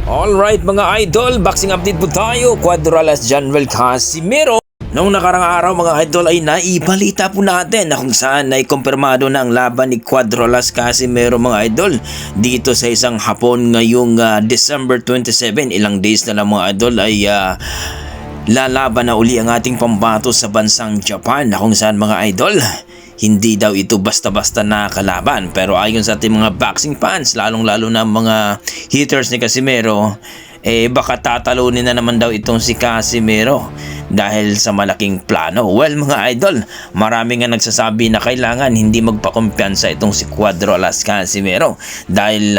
Alright mga idol, boxing update po tayo. Cuadralas General Casimero. Noong nakarang araw mga idol ay naibalita po natin na kung saan ay kumpirmado na ang laban ni Cuadralas Casimero mga idol dito sa isang hapon ngayong December 27. Ilang days na lang mga idol ay lalaban na uli ang ating pambato sa bansang Japan na kung saan mga idol hindi daw ito basta-basta na kalaban. Pero ayon sa ating mga boxing fans, lalong-lalo na mga hitters ni Casimero, baka tatalunin na naman daw itong si Casimero dahil sa malaking plano. Well mga idol, marami nga nagsasabi na kailangan hindi magpakumpiyansa itong si Cuadralas Casimero dahil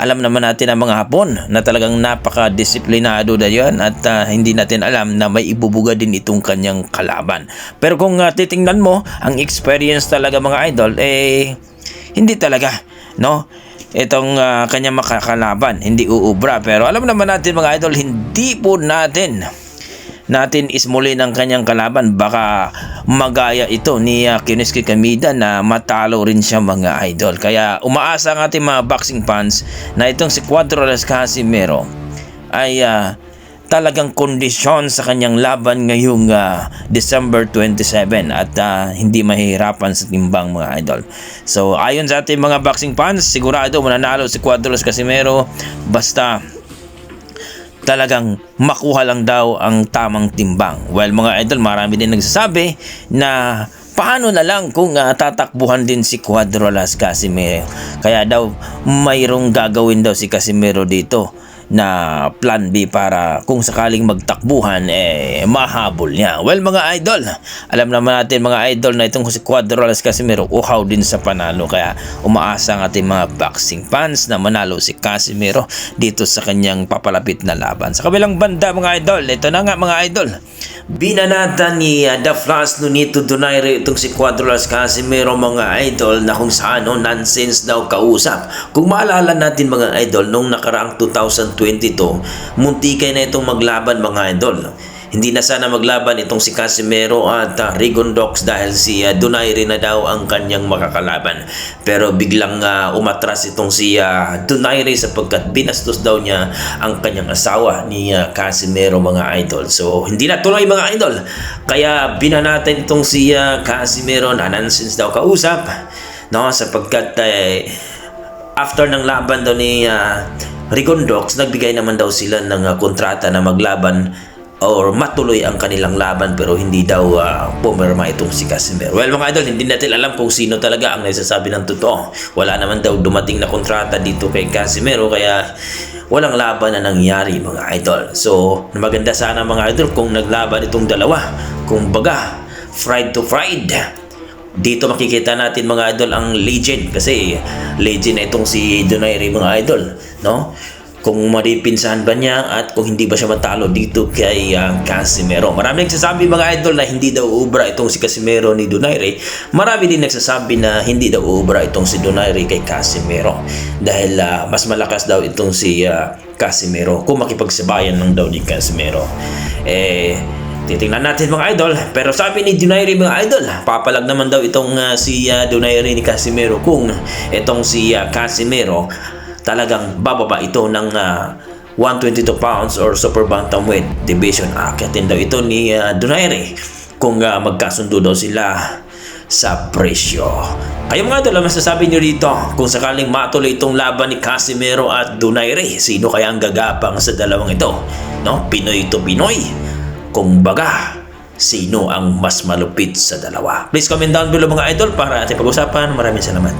alam naman natin ang mga Hapon na talagang napaka-disiplinado na yan at hindi natin alam na may ibubuga din itong kanyang kalaban. Pero kung titingnan mo ang experience talaga mga idol, hindi talaga, no? Itong kanyang makakalaban, hindi uubra. Pero alam naman natin mga idol, hindi po natin ismulin ang kanyang kalaban. Baka magaya ito ni Kuniski Kamida na matalo rin siya mga idol. Kaya umaasa ang ating mga boxing fans na itong si Cuadralas Casimero ay talagang kondisyon sa kanyang laban ngayong December 27 at hindi mahihirapan sa timbang mga idol. So ayon sa ating mga boxing fans, sigurado mananalo si Cuadralas Casimero basta talagang makuha lang daw ang tamang timbang. Well mga idol, marami din nagsasabi na paano na lang kung tatakbuhan din si Cuadralas Casimero. Kaya daw mayroong gagawin daw si Casimero dito na plan B para kung sakaling magtakbuhan mahabol niya. Well mga idol, alam naman natin mga idol na itong si Cuadralas Casimero uhaw din sa panalo, kaya umaasa ang ating mga boxing fans na manalo si Casimero dito sa kanyang papalapit na laban. Sa kabilang banda mga idol, ito na nga mga idol, binanata ni The Flash Nonito Donaire itong si Cuadralas Casimero mga idol na kung saan nonsense daw kausap. Kung maalala natin mga idol, nung nakaraang 2022, muntikay na itong maglaban mga idol. Hindi na sana maglaban itong si Casimero at Rigondeaux dahil si Donaire na daw ang kanyang makakalaban. Pero biglang umatras itong si Donaire sapagkat binastos daw niya ang kanyang asawa ni Casimero mga idol. So hindi na tuloy mga idol. Kaya binanatan itong si Casimero na nonsense daw kausap, no, sapagkat after ng laban daw ni Rigondeaux, nagbigay naman daw sila ng kontrata na maglaban or matuloy ang kanilang laban, pero hindi daw pumirma itong si Casimero. Well mga idol, hindi natin alam kung sino talaga ang nagsasabi ng totoo. Wala naman daw dumating na kontrata dito kay Casimero, kaya walang laban na nangyari mga idol. So maganda sana mga idol kung naglaban itong dalawa, kung baga fried to fried. Dito makikita natin mga idol ang legend, kasi legend na itong si Donaire mga idol, no? Kung maripinsahan ba niya at kung hindi ba siya matalo dito kay Casimero. Marami nagsasabi mga idol na hindi daw uubra itong si Casimero ni Donaire. Marami din nagsasabi na hindi daw uubra itong si Donaire kay Casimero dahil mas malakas daw itong si Casimero kung makipagsabayan lang daw ni Casimero. Titingnan natin mga idol. Pero sabi ni Donaire mga idol, papalag naman daw itong si Donaire ni Casimero kung itong si Casimero talagang bababa ito ng 122 pounds or super bantamweight division. Akitin daw ito ni Donaire kung magkasundo daw sila sa presyo. Kayo mga idol, masasabi nyo dito kung sakaling matuloy itong laban ni Casimero at Donaire, sino kaya ang gagapang sa dalawang ito, no? Pinoy to Pinoy, kung baga sino ang mas malupit sa dalawa? Please comment down below mga idol para ating pag-usapan. Maraming salamat.